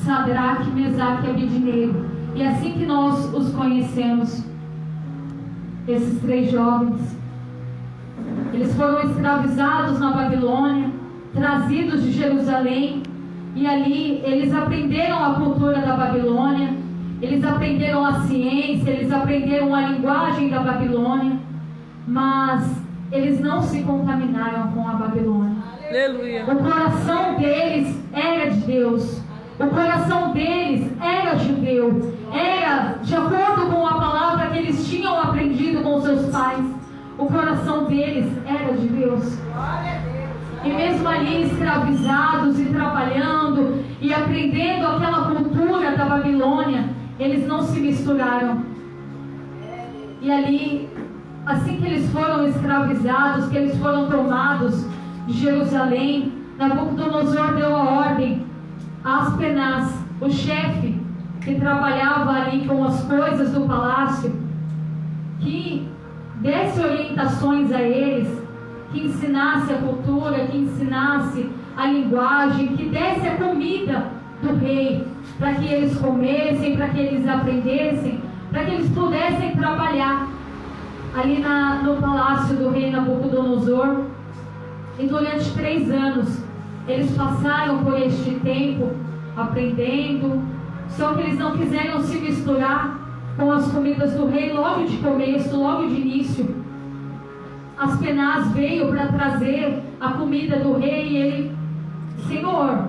Sadraque, Mesaque e Abednego. E é assim que nós os conhecemos, esses 3 jovens. Eles foram escravizados na Babilônia, trazidos de Jerusalém, e ali eles aprenderam a cultura da Babilônia, eles aprenderam a ciência, eles aprenderam a linguagem da Babilônia, mas eles não se contaminaram com a Babilônia. Aleluia. O coração deles era de Deus, o coração deles era judeu, era de acordo com a palavra que eles tinham aprendido com seus pais. O coração deles era de Deus. E mesmo ali escravizados e trabalhando e aprendendo aquela cultura da Babilônia, eles não se misturaram. E ali, assim que eles foram escravizados, que eles foram tomados de Jerusalém, Nabucodonosor deu a ordem a Aspenaz, o chefe que trabalhava ali com as coisas do palácio, que desse orientações a eles, que ensinasse a cultura, que ensinasse a linguagem, que desse a comida do rei, para que eles comessem, para que eles aprendessem, para que eles pudessem trabalhar ali no palácio do rei Nabucodonosor. E durante 3 anos eles passaram por este tempo aprendendo, só que eles não quiseram se misturar com as comidas do rei logo de começo, logo de início. Aspenaz veio para trazer a comida do rei e ele: Senhor,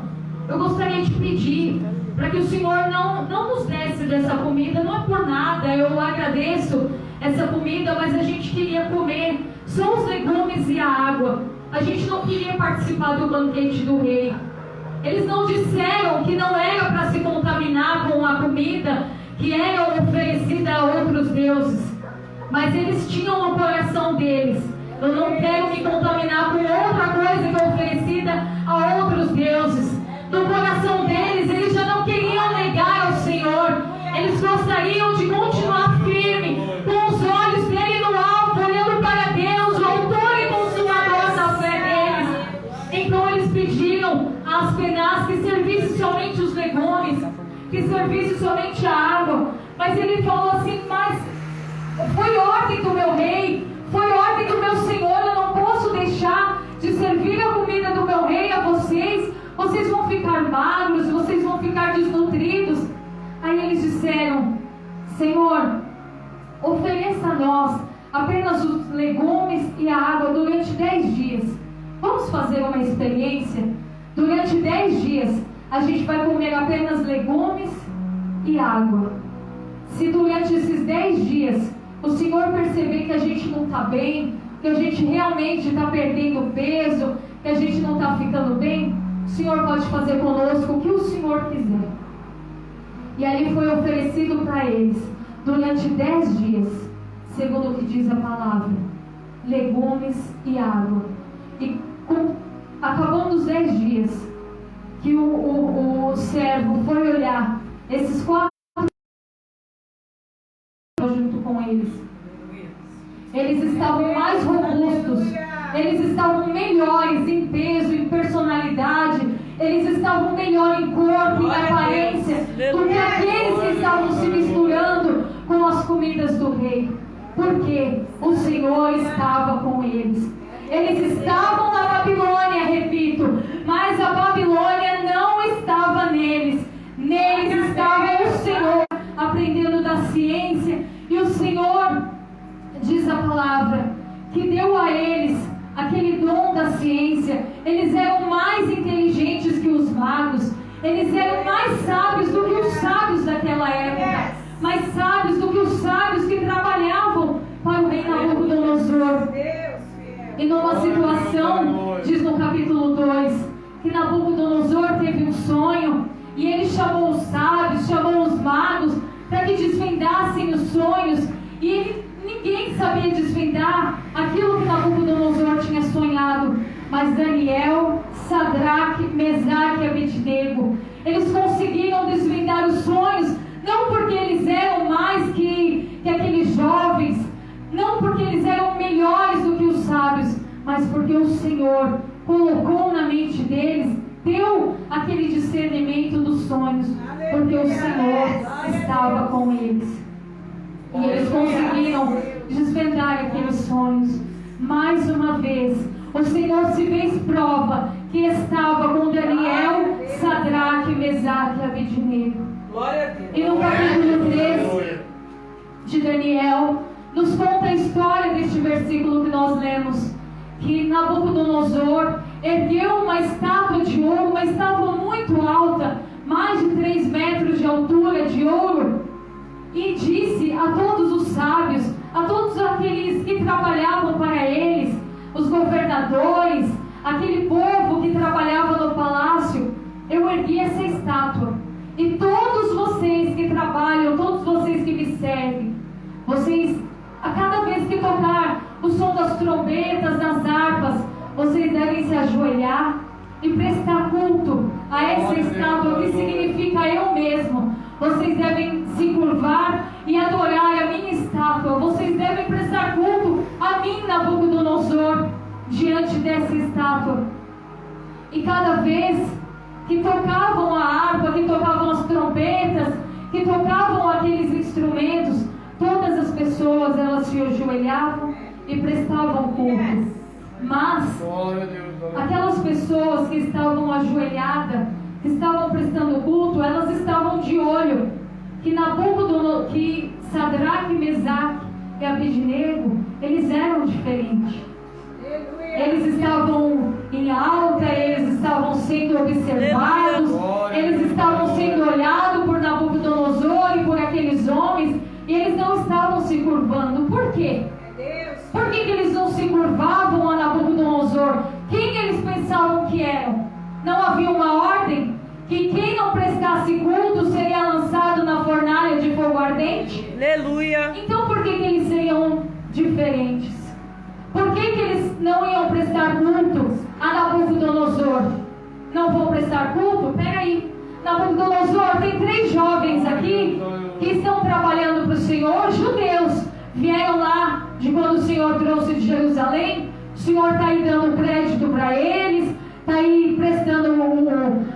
eu gostaria de pedir para que o Senhor não nos desse dessa comida, não é por nada, eu agradeço essa comida, mas a gente queria comer só os legumes e a água, a gente não queria participar do banquete do rei. Eles não disseram que não era para se contaminar com a comida que era oferecida a outros deuses, mas eles tinham no coração deles: eu não quero me contaminar com outra coisa que é oferecida a outros deuses. No coração deles, eles já não queriam negar ao Senhor, eles gostariam de continuar firme, com os olhos dele no alto, olhando para Deus, o autor e consumador da fé deles. Então eles pediram a Aspenaz que servisse somente os legumes, que servisse somente a água. Mas ele falou assim: mas foi ordem do meu rei, foi ordem do meu Senhor, eu não posso deixar de servir a comida do meu rei a vocês. Vocês vão ficar magros, vocês vão ficar desnutridos. Aí eles disseram: Senhor, ofereça a nós apenas os legumes e a água durante 10 dias. Vamos fazer uma experiência? Durante 10 dias a gente vai comer apenas legumes e água. Se durante esses 10 dias o Senhor perceber que a gente não está bem, que a gente realmente está perdendo peso, que a gente não está ficando bem, o Senhor pode fazer conosco o que o Senhor quiser. E ali foi oferecido para eles, durante 10 dias, segundo o que diz a palavra, legumes e água. E acabando os 10 dias, que o servo foi olhar esses 4 junto com eles, eles estavam mais robustos, eles estavam melhores em peso, em personalidade, eles estavam melhor em corpo, em aparência, do que aqueles que estavam se misturando com as comidas do rei. Porque o Senhor estava com eles. Eles estavam na Babilônia, repito, mas a Babilônia não estava neles. Neles estava o Senhor, aprendendo da ciência. E o Senhor, diz a palavra, que deu a eles aquele dom da ciência. Eles eram mais inteligentes que os magos. Eles eram mais sábios do que os sábios daquela época. Mais sábios do que os sábios que trabalhavam para o rei Nabucodonosor. E numa situação, diz no capítulo 2, que Nabucodonosor teve um sonho, e ele chamou os sábios, chamou os magos, para que desvendassem os sonhos, e ninguém sabia desvendar aquilo que Nabucodonosor tinha sonhado. Mas Daniel, Sadraque, Mesaque e Abednego, eles conseguiram desvendar os sonhos, não porque eles eram mais que aqueles jovens, não porque eles eram melhores do que os sábios, mas porque o Senhor colocou na mente deles, deu aquele discernimento dos sonhos. sonhos, porque o Senhor estava com eles. E eles conseguiram desvendar aqueles sonhos. Mais uma vez, o Senhor se fez prova que estava com Daniel, Sadraque, Mesaque e Abednego. E no capítulo 3 de Daniel, nos conta a história deste versículo que nós lemos, que Nabucodonosor ergueu uma estátua de ouro, uma estátua muito alta, mais de 3 metros de altura, de ouro, e disse a todos os sábios, a todos aqueles que trabalhavam para eles, os governadores, aquele povo que trabalhava no palácio: eu ergui essa estátua, e todos vocês que trabalham, todos vocês que me servem, vocês, a cada vez que tocar o som das trombetas, das harpas, vocês devem se ajoelhar e prestar culto a essa estátua, que significa eu mesmo. Vocês devem se curvar e adorar a minha estátua. Vocês devem prestar culto a mim, Nabucodonosor, diante dessa estátua. E cada vez que tocavam a harpa, que tocavam as trombetas, que tocavam aqueles instrumentos, todas as pessoas, elas se ajoelhavam e prestavam culto. Mas aquelas pessoas que estavam ajoelhadas, que estavam prestando culto, elas estavam de olho que Sadraque, Mesaque e Abednego, eles eram diferentes. Eles estavam em alta, eles estavam sendo observados, eles estavam sendo olhados por Nabucodonosor e por aqueles homens, e eles não estavam se curvando. Por quê? Por que eles não se curvavam a Nabucodonosor? Quem eles pensavam que eram? Não havia uma ordem que quem não prestasse culto seria lançado na fornalha de fogo ardente? Aleluia! Então por que eles seriam diferentes? Por que eles não iam prestar culto a Nabucodonosor? Não vão prestar culto? Peraí, Nabucodonosor, tem 3 jovens aqui que estão trabalhando para o Senhor, judeus, vieram lá de quando o Senhor trouxe de Jerusalém. O Senhor está aí dando crédito para eles, está aí prestando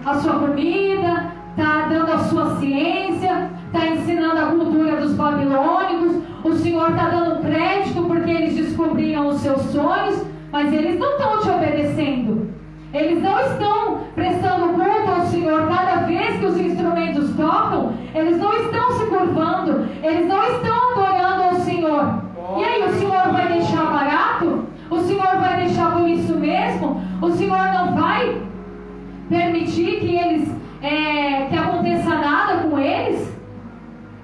a sua comida, está dando a sua ciência, está ensinando a cultura dos babilônicos. O Senhor está dando crédito porque eles descobriram os seus sonhos, mas eles não estão te obedecendo. Eles não estão prestando culto ao Senhor. Cada vez que os instrumentos tocam, eles não estão se curvando, eles não estão adorando ao Senhor. E aí, o Senhor vai deixar barato? O Senhor vai deixar por isso mesmo? O Senhor não vai permitir que aconteça nada com eles?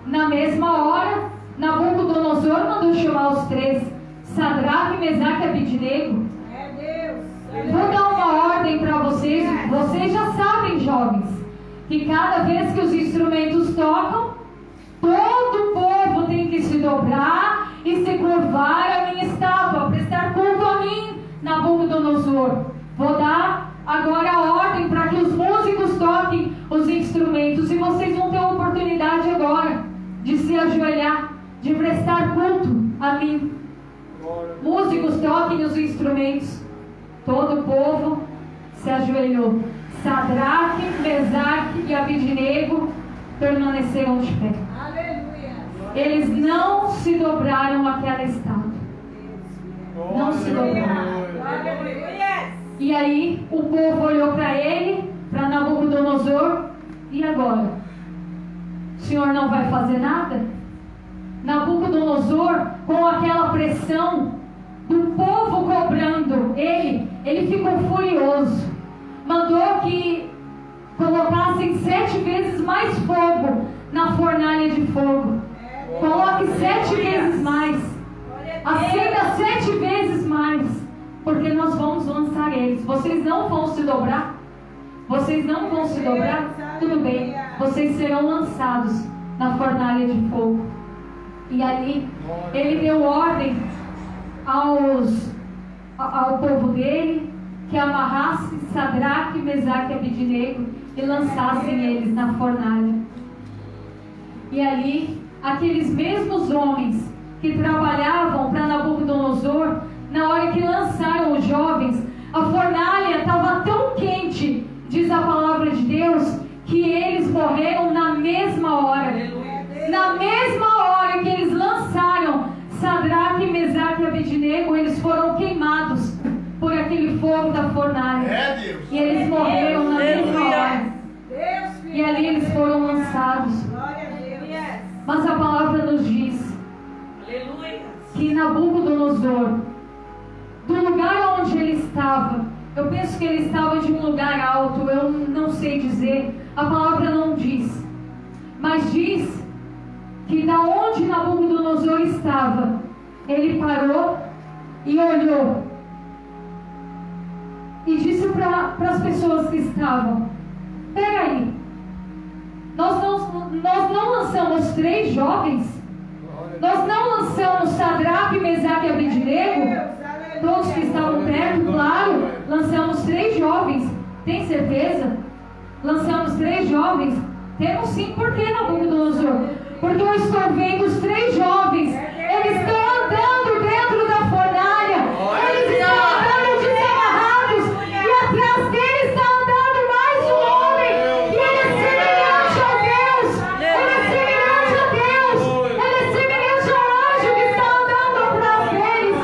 Na mesma hora, Nabucodonosor mandou chamar os 3, Sadraque, Mesaque e Abednego. Vou dar uma ordem para vocês. Vocês já sabem, jovens, que cada vez que os instrumentos tocam, todo o povo tem que se dobrar e se curvar a minha estátua, prestar culto a mim, Nabucodonosor. Vou dar agora a ordem para que os músicos toquem os instrumentos, e vocês vão ter a oportunidade agora de se ajoelhar, de prestar culto a mim. Músicos, toquem os instrumentos. Todo o povo se ajoelhou. Sadraque, Mesaque e Abednego permaneceram de pé. Eles não se dobraram àquela estátua. Não se dobraram. E aí o povo olhou para ele, para Nabucodonosor: e agora? O Senhor não vai fazer nada? Nabucodonosor, com aquela pressão do povo cobrando ele ficou furioso. Mandou que colocassem 7 vezes mais fogo na fornalha de fogo. Coloque 7 vezes mais. Acenda 7 vezes mais. Porque nós vamos lançar eles. Vocês não vão se dobrar? Vocês não vão se dobrar? Tudo bem. Vocês serão lançados na fornalha de fogo. E ali ele deu ordem ao povo dele que amarrasse Sadraque, Mesaque e Abednego e lançassem eles na fornalha. E ali, aqueles mesmos homens que trabalhavam para Nabucodonosor, na hora que lançaram os jovens, a fornalha estava tão quente, diz a palavra de Deus, que eles morreram na mesma hora. Na mesma hora que eles lançaram Sadraque, Mesaque e Abednego, eles foram queimados por aquele fogo da fornalha. E eles morreram na mesma hora. E ali eles foram lançados. Mas a palavra nos diz que Nabucodonosor, do lugar onde ele estava, eu penso que ele estava de um lugar alto, eu não sei dizer, a palavra não diz, mas diz que da onde Nabucodonosor estava, ele parou e olhou e disse para as pessoas que estavam: peraí, nós não lançamos 3 jovens? Nós não lançamos Sadraque, Mesaque e Abednego? Todos que estavam perto, claro, lançamos 3 jovens. Tem certeza? Lançamos 3 jovens? Temos sim. Por que, Nabucodonosor? Porque eu estou vendo os 3 jovens. Eles estão andando dentro da fornalha. Eles estão andando desamarrados. E atrás deles está andando mais um homem. E ele é semelhante a Deus. Ele é semelhante a Deus. Ele é semelhante ao anjo que está andando atrás deles.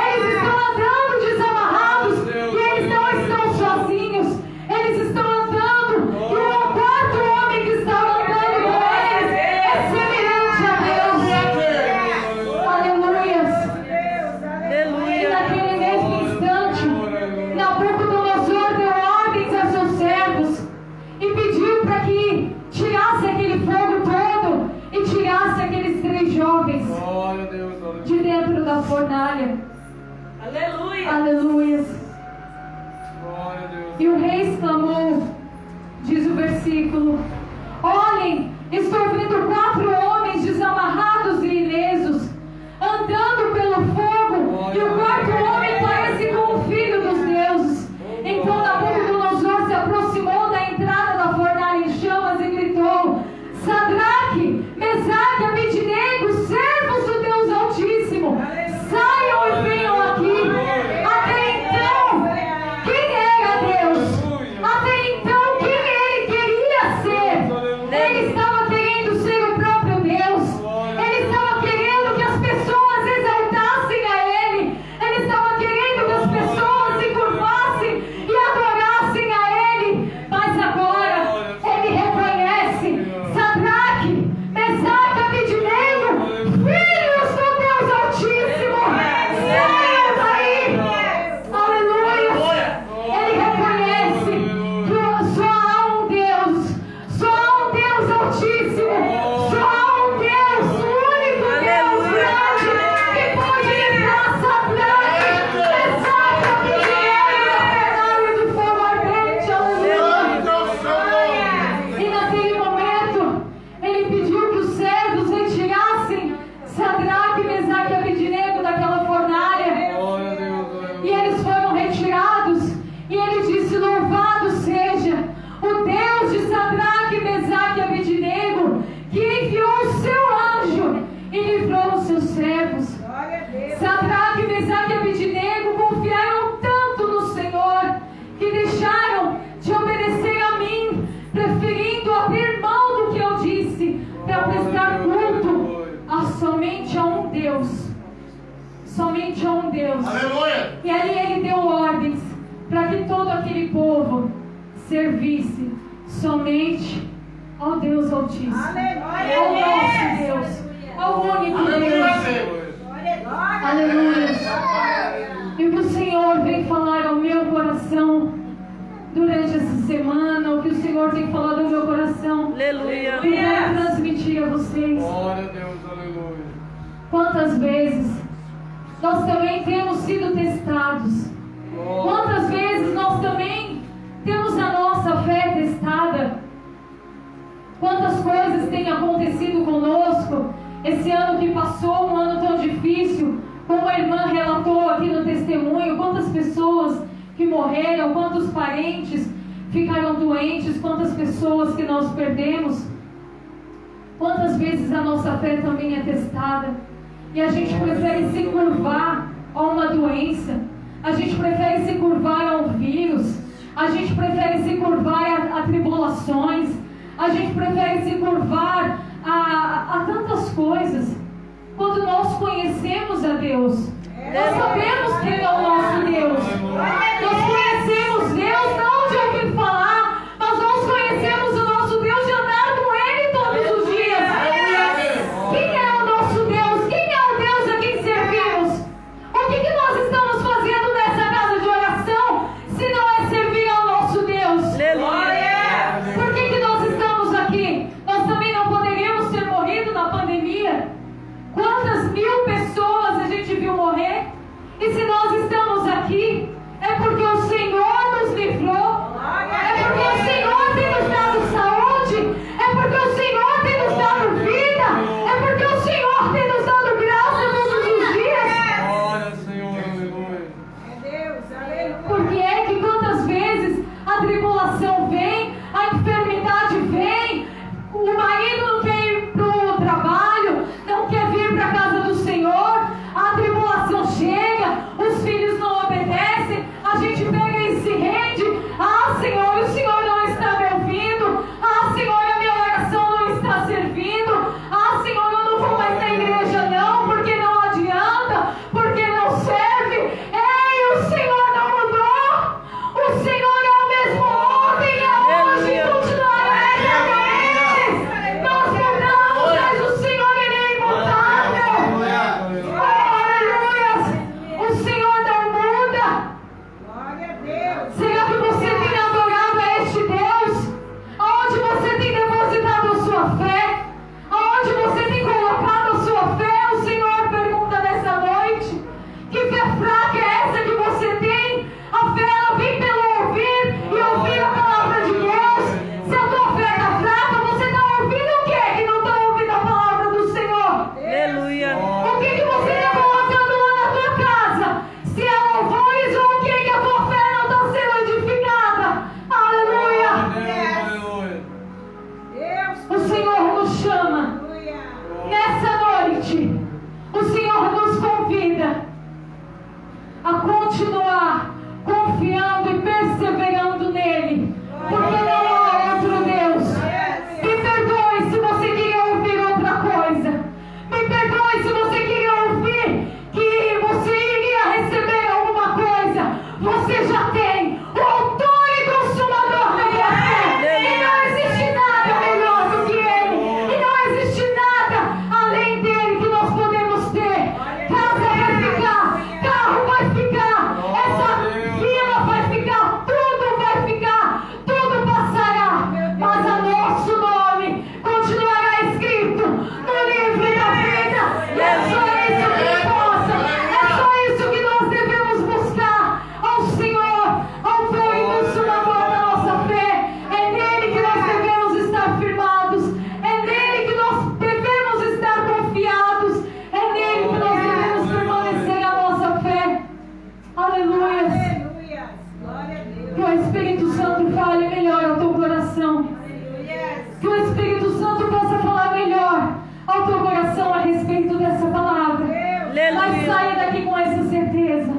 Eles estão andando desamarrados. E eles não estão sozinhos. Eles estão andando. E o 4º homem que está andando com eles é semelhante a Deus. Aleluias. E naquele mesmo instante, Nabucodonosor deu ordens a seus servos e pediu para que tirasse aquele fogo todo e tirasse aqueles 3 jovens de dentro da fornalha. Aleluias. E o rei exclamou, diz o versículo: olhem, estou vendo 4 homens desamarrados e ilesos, andando pelo fogo, e o 4º homem parece como o filho dos deuses. Então Nabucodonosor se aproximou da entrada da fornalha em chamas e gritou: Sadraque, Mesaque, Abednego, servos do Deus Altíssimo, saiam e venham aqui. Até então, quem era Deus? Até então, quem ele queria ser? Ele estava querendo ser o próprio Deus. Ele estava querendo que as pessoas exaltassem a Ele. Ele estava querendo que as pessoas se curvassem e adorassem a Ele. Mas agora, ele reconhece: Sadraque, Mesaque, Abednego, filhos do Deus Altíssimo, saiam daí. Aleluia. Ele reconhece que só há um Deus, só há um Deus Altíssimo, só há um Deus, o único Deus grande que pode livrar Sadraque, Mesaque, Abednego da fornalha do fogo ardente. Aleluia. E naquele momento, ele pediu que os servos retirassem Sadraque, Mesaque e Abednego daquela fornalha. E eles foram retirados. E ele disse: louvado seja o Deus de Sadraque, Mesaque e Abednego, que enviou o seu anjo e livrou os seus servos. Sadraque, Mesaque e Abednego confiaram tanto no Senhor que deixaram de obedecer a mim, preferindo abrir mão do que eu disse para prestar culto somente a um Deus. Somente a um Deus. Aleluia. E ali ele deu ordens para que todo aquele povo servisse somente ao Deus Altíssimo, ao nosso Deus, ao único Deus. Aleluia. E o que o Senhor vem falar ao meu coração durante essa semana, o que o Senhor tem falado ao meu coração, Aleluia. eu quero transmitir a vocês. Glória a Deus, aleluia. Quantas vezes nós também temos sido testados? Quantas vezes nós também temos a nossa fé testada? Quantas coisas têm acontecido conosco esse ano que passou, um ano tão difícil, como a irmã relatou aqui no testemunho, quantas pessoas que morreram, quantos parentes ficaram doentes, quantas pessoas que nós perdemos. Quantas vezes a nossa fé também é testada e a gente prefere se curvar a uma doença, a gente prefere se curvar a um vírus, a gente prefere se curvar a tribulações, a gente prefere se curvar a tantas coisas, quando nós conhecemos a Deus. Nós sabemos quem é o nosso Deus. Nós conhecemos Deus não de ouvir falar, mas nós conhecemos o nosso Deus de andar com Ele todos os dias. Quem é o nosso Deus? Quem é o Deus a quem servimos? O que nós estamos fazendo nessa casa de oração, se não é servir ao nosso Deus? Por que nós estamos aqui? Nós também não poderíamos ter morrido na pandemia. Quantas mil pessoas a gente viu morrer? E se nós estamos aqui, é porque o Senhor nos livrou, é porque o Senhor tem nos dado saúde, é porque o Senhor tem nos dado vida, é porque o Senhor tem nos dado graça todos os dias. Glória, Senhor, aleluia. É Deus, aleluia. Porque é que quantas vezes a tribulação vem, a enfermidade vem, o marido não quer ir para o trabalho, não quer vir para a casa do Senhor, a tribulação chega, os filhos não obedecem, a gente pega e se rende. Ah, Senhor, o Senhor não está me ouvindo. Ah, Senhor, a minha oração não está servindo. Ah, Senhor, eu não vou mais na igreja não, porque não adianta, porque não serve. Ei, o Senhor não mudou. O Senhor é o mesmo ontem, é hoje e continuará eternamente. Nós mudamos, mas o Senhor ele é imutável. Aleluia! O Senhor não muda. Glória a Deus. Será que você tem adorado a este Deus? Aonde você tem depositado a sua fé? Aonde você tem colocado a sua fé? O Senhor pergunta nessa noite. Que fé fraca é essa que você tem? A fé ela vem pelo ouvir e ouvir a palavra de Deus. Se a tua fé está fraca, você está ouvindo o quê? Que não está ouvindo a palavra do Senhor? Aleluia. O que você está colocando lá na tua casa? Se é louvores ou o que a tua fé não está sendo edificada? Aleluia! Aleluia. Deus. O Senhor nos chama. Aleluia. Nessa noite, o Senhor nos convida a continuar confiando e perseverando nele, porque não há outro Deus. Me perdoe se você queria ouvir outra coisa. Me perdoe se você queria ouvir que você iria receber alguma coisa. Você já tem o autor e consumador da minha fé. E não existe nada melhor do que ele. E não existe nada além dele que nós podemos ter. Casa vai ficar, carro vai ficar, essa vila vai ficar, tudo vai ficar, tudo passará. Mas a nosso nome continuará escrito no livro da vida. E é só isso que importa. É só isso que nós devemos buscar ao Senhor, autor e consumador da nossa fé. É nele que nós devemos estar firmados. É nele que nós devemos estar confiados. É nele que nós devemos permanecer a nossa fé. Aleluia. Aleluia. Glória a Deus. Que o Espírito Santo fale melhor ao teu coração. Aleluia. Que o Espírito Santo possa falar melhor ao teu coração a respeito dessa palavra. Mas saia daqui com essa certeza.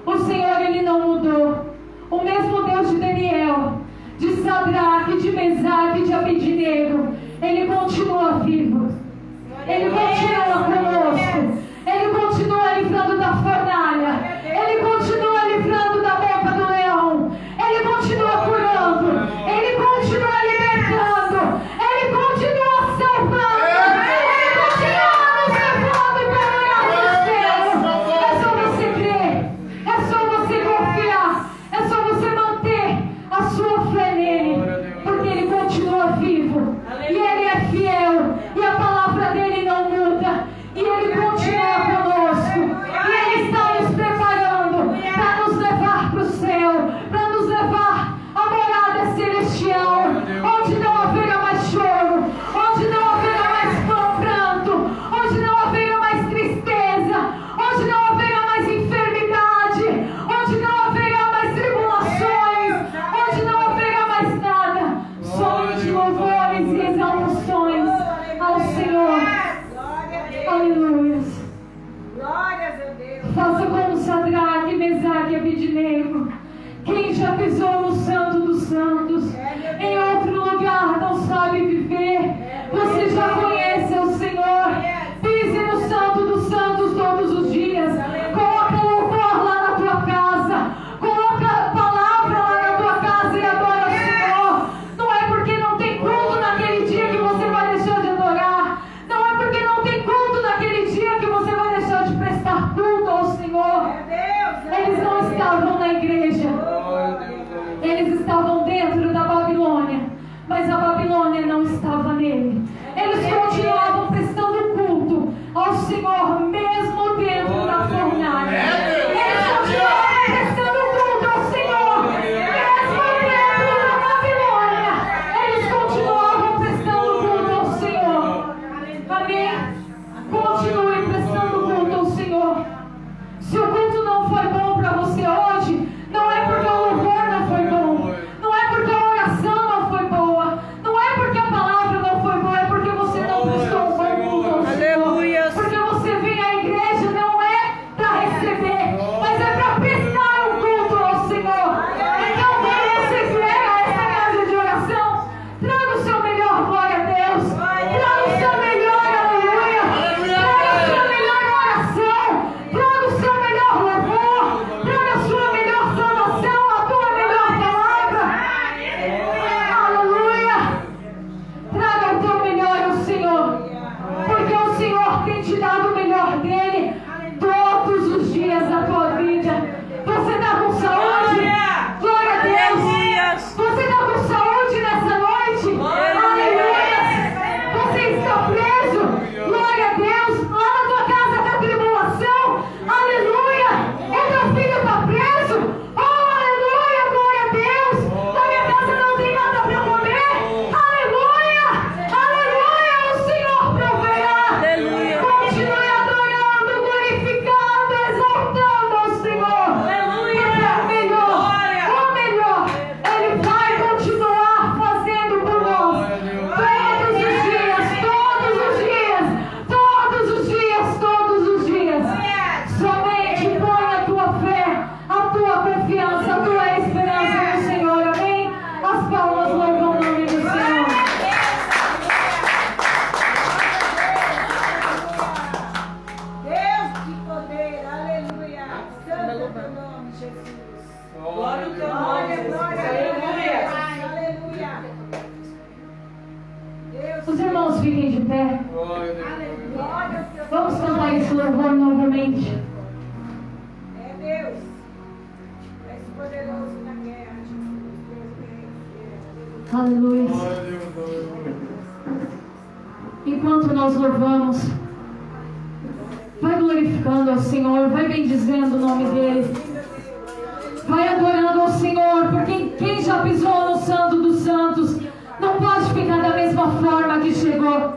O Senhor, Ele não mudou. O mesmo Deus de Daniel, de Sadraque, de Mesaque e de Abednego, Ele continua vivo. Ele continua conosco. Ele continua livrando da fornalha. Ele continua livrando da boca do leão. Ele continua curando. Ele continua libertando. Ele continua salvando. Ele continua nos levando para o lugar do céu. É só você crer. É só você confiar. É só você manter a sua fé nele. Porque ele continua vivo. E ele é fiel. E a palavra dele não muda. E ele continua conosco. E ele está nos preparando para nos levar para o céu, para nos levar à morada celestial, onde não haverá mais choro, onde não haverá mais pranto, onde não haverá mais tristeza, onde não haverá mais enfermidade, onde não haverá mais tribulações, onde não haverá mais nada, somente louvores e exaltações. Os irmãos fiquem de pé. Glória a Deus. Glória ao teu Vamos cantar esse louvor novamente. É Deus. És poderoso na guerra. Aleluia. Glória a Deus. Aleluia. Enquanto nós louvamos, vai glorificando ao Senhor, vai bendizendo o nome dEle. Vai adorando ao Senhor, porque quem já pisou no Santo dos Santos não pode ficar da mesma forma que chegou.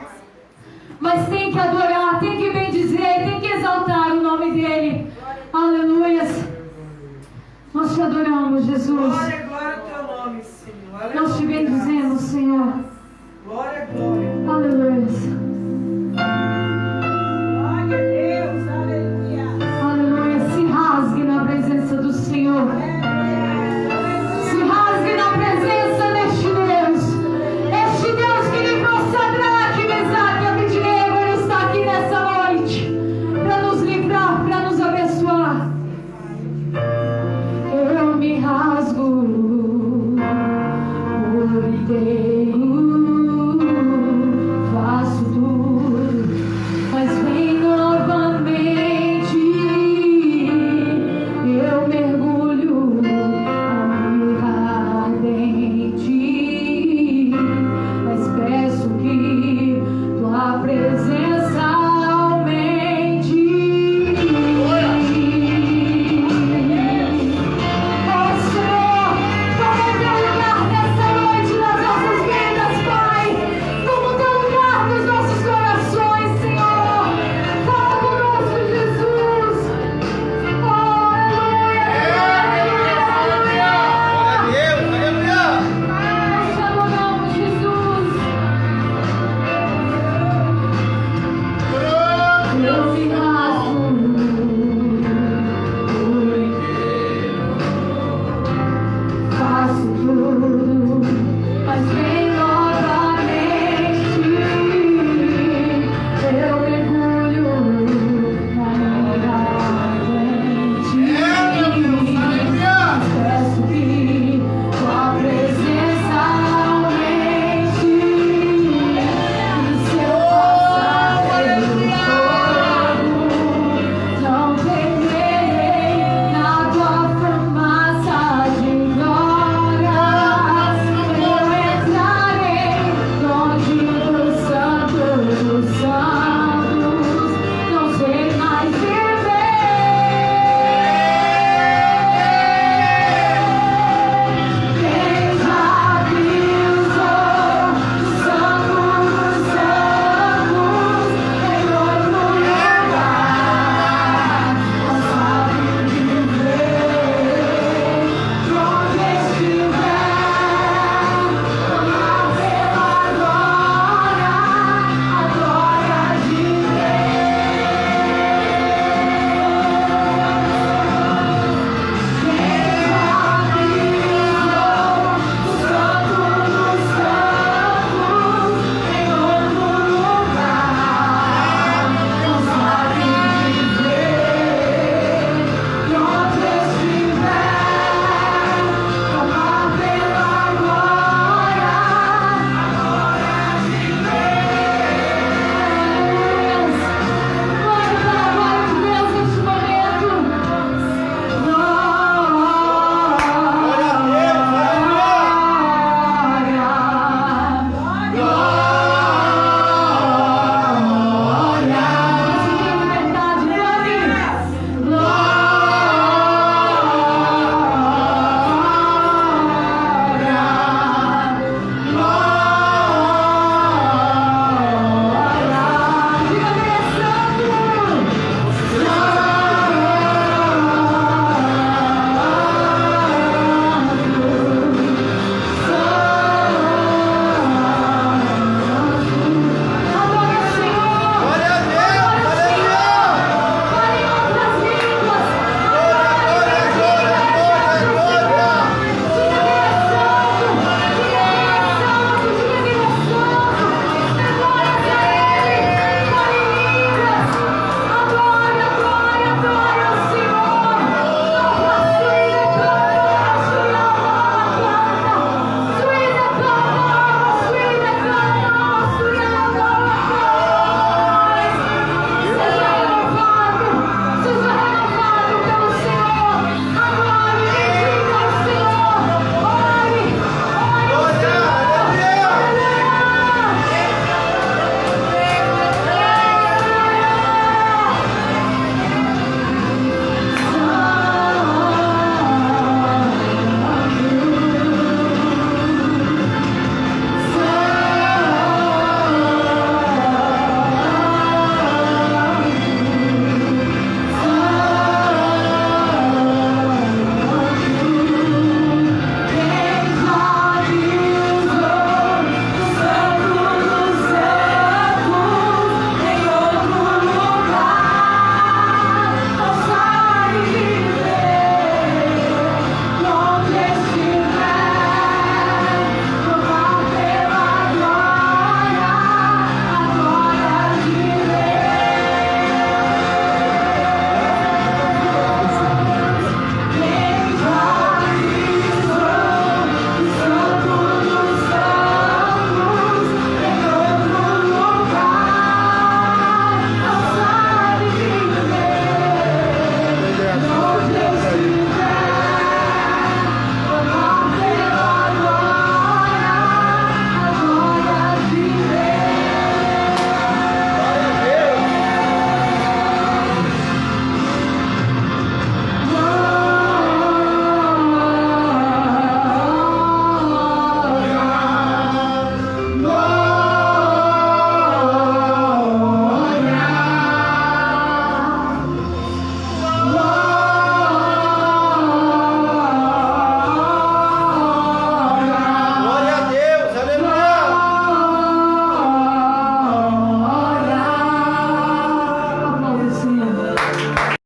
Mas tem que adorar, tem que bendizer, tem que exaltar o nome dEle. Aleluias. Nós te adoramos, Jesus. Glória, glória ao teu nome, Senhor. Nós te Aleluia. bendizemos, Senhor. Glória, glória. Aleluia.